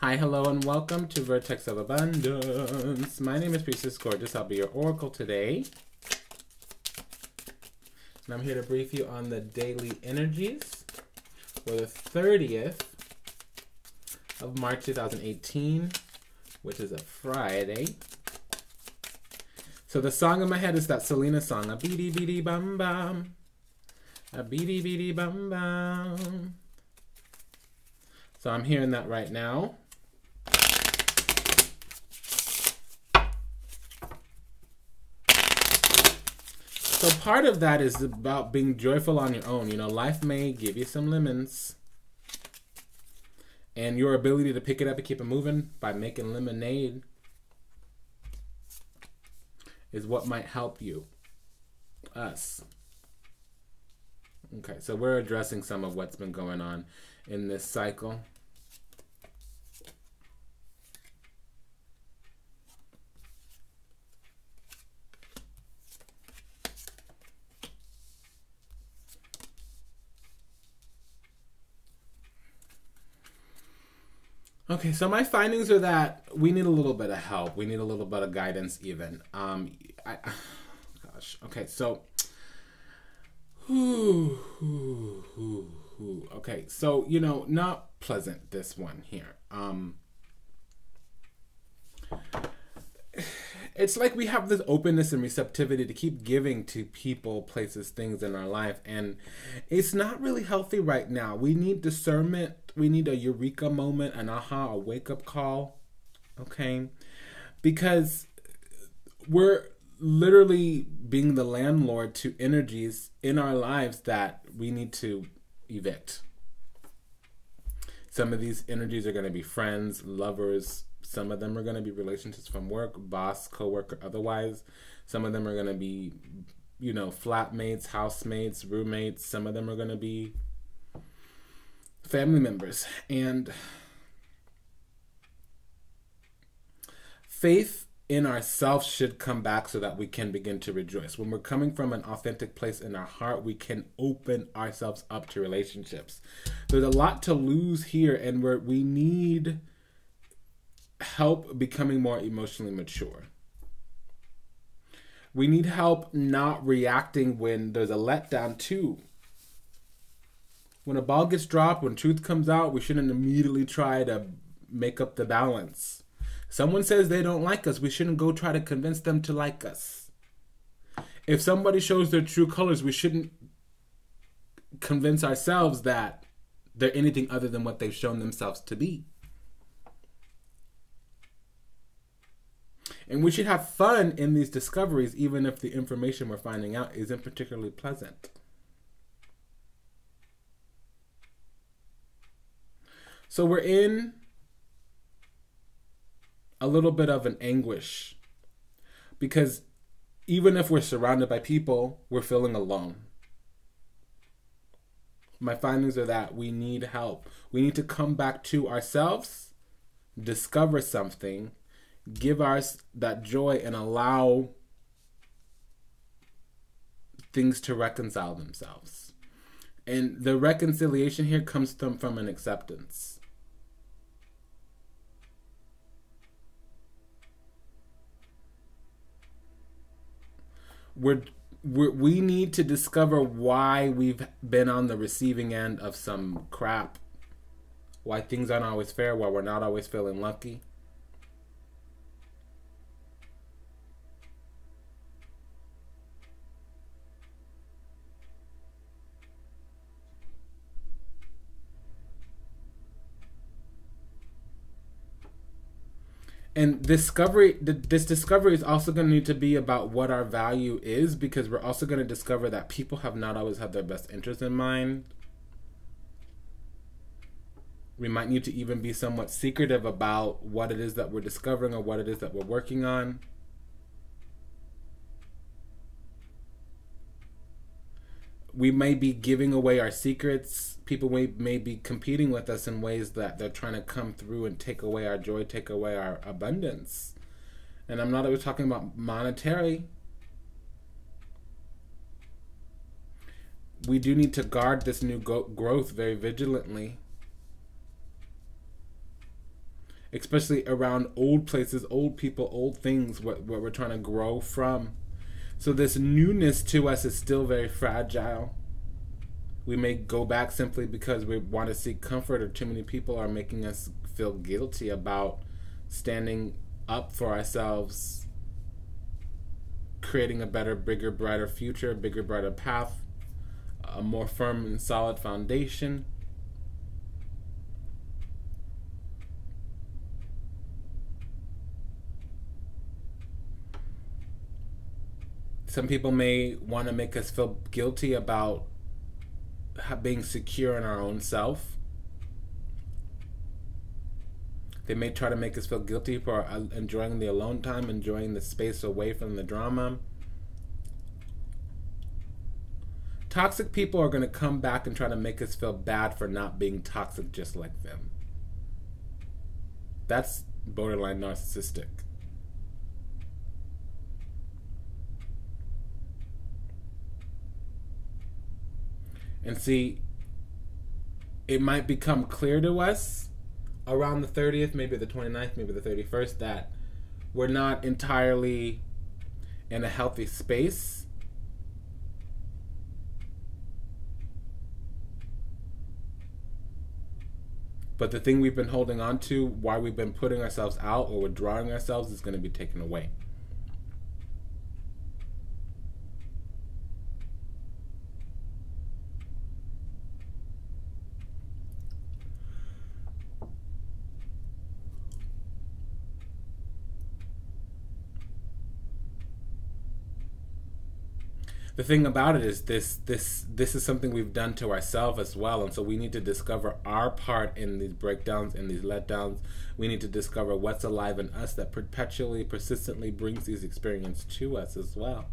Hi, hello, and welcome to Vertex of Abundance. My name is Priestess Gorgeous. I'll be your oracle today. And I'm here to brief you on the daily energies for the 30th of March 2018, which is a Friday. So the song in my head is that Selena song, a beady beady bum bum, a beady beady bum bum. So I'm hearing that right now. So part of that is about being joyful on your own. You know, life may give you some lemons. And your ability to pick it up and keep it moving by making lemonade is what might help you. Us. Okay, so we're addressing some of what's been going on in this cycle. Okay, so my findings are that we need a little bit of help. We need a little bit of guidance even. Gosh, okay, so... Okay, so, you know, not pleasant, this one here. It's like we have this openness and receptivity to keep giving to people, places, things in our life, and it's not really healthy right now. We need discernment. We need a eureka moment, an aha, a wake-up call, okay? Because we're literally being the landlord to energies in our lives that we need to evict. Some of these energies are going to be friends, lovers. Some of them are going to be relationships from work, boss, coworker, otherwise. Some of them are going to be, you know, flatmates, housemates, roommates. Some of them are going to be family members. And faith in ourselves should come back so that we can begin to rejoice. When we're coming from an authentic place in our heart, we can open ourselves up to relationships. There's a lot to lose here, and we need help becoming more emotionally mature. We need help not reacting when there's a letdown too. When a ball gets dropped, when truth comes out, we shouldn't immediately try to make up the balance. Someone says they don't like us, we shouldn't go try to convince them to like us. If somebody shows their true colors, we shouldn't convince ourselves that they're anything other than what they've shown themselves to be. And we should have fun in these discoveries, even if the information we're finding out isn't particularly pleasant. So we're in a little bit of an anguish, because even if we're surrounded by people, we're feeling alone. My findings are that we need help. We need to come back to ourselves, discover something, give us that joy, and allow things to reconcile themselves. And the reconciliation here comes from an acceptance. We need to discover why we've been on the receiving end of some crap, why things aren't always fair, why we're not always feeling lucky. And this discovery is also going to need to be about what our value is, because we're also going to discover that people have not always had their best interest in mind. We might need to even be somewhat secretive about what it is that we're discovering or what it is that we're working on. We may be giving away our secrets. People may be competing with us in ways that they're trying to come through and take away our joy, take away our abundance. And I'm not always talking about monetary. We do need to guard this new growth very vigilantly. especially around old places, old people, old things, what we're trying to grow from. So this newness to us is still very fragile. We may go back simply because we want to seek comfort, or too many people are making us feel guilty about standing up for ourselves, creating a better, bigger, brighter future, a bigger, brighter path, a more firm and solid foundation. Some people may want to make us feel guilty about being secure in our own self. They may try to make us feel guilty for enjoying the alone time, enjoying the space away from the drama. Toxic people are going to come back and try to make us feel bad for not being toxic just like them. That's borderline narcissistic. And see, it might become clear to us around the 30th, maybe the 29th, maybe the 31st, that we're not entirely in a healthy space. But the thing we've been holding on to, why we've been putting ourselves out or withdrawing ourselves, is going to be taken away. The thing about it is this is something we've done to ourselves as well, and so we need to discover our part in these breakdowns and these letdowns. We need to discover what's alive in us that perpetually, persistently brings these experiences to us as well.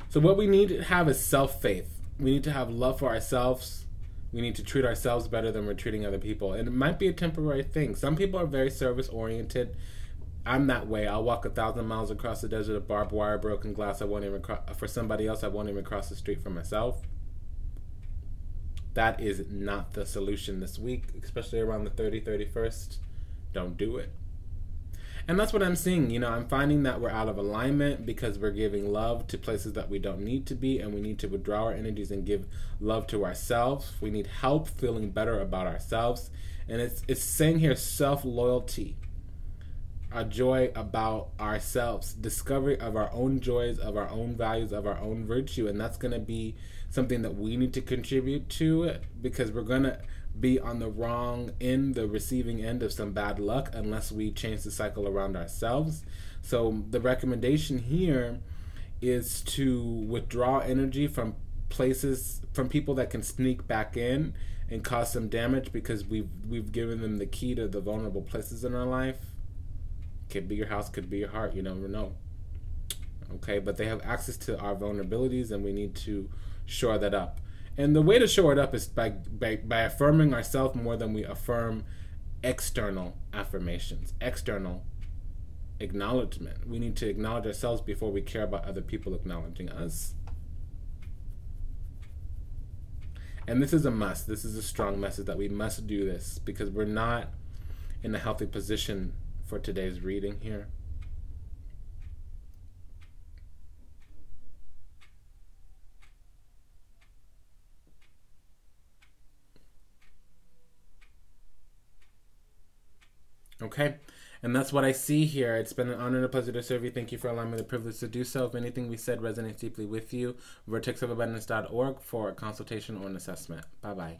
So what we need to have is self-faith. We need to have love for ourselves. We need to treat ourselves better than we're treating other people. And it might be a temporary thing. Some people are very service-oriented. I'm that way. I'll walk 1,000 miles across the desert of barbed wire, broken glass. I won't even for somebody else. I won't even cross the street for myself. That is not the solution this week, especially around the 31st. Don't do it. And that's what I'm seeing. I'm finding that we're out of alignment because we're giving love to places that we don't need to be, and we need to withdraw our energies and give love to ourselves. We need help feeling better about ourselves. And it's saying here self-loyalty, a joy about ourselves, discovery of our own joys, of our own values, of our own virtue. And that's going to be something that we need to contribute to it, because we're going to be on the the receiving end of some bad luck unless we change the cycle around ourselves. So the recommendation here is to withdraw energy from places, from people that can sneak back in and cause some damage, because we've given them the key to the vulnerable places in our life. Could be your house, could be your heart, you never know. Okay, but they have access to our vulnerabilities, and we need to shore that up. And the way to shore it up is by affirming ourselves more than we affirm external affirmations, external acknowledgement. We need to acknowledge ourselves before we care about other people acknowledging us. And this is a must. This is a strong message that we must do this, because we're not in a healthy position for today's reading here. Okay, and that's what I see here. It's been an honor and a pleasure to serve you. Thank you for allowing me the privilege to do so. If anything we said resonates deeply with you, vertexofabundance.org for a consultation or an assessment. Bye-bye.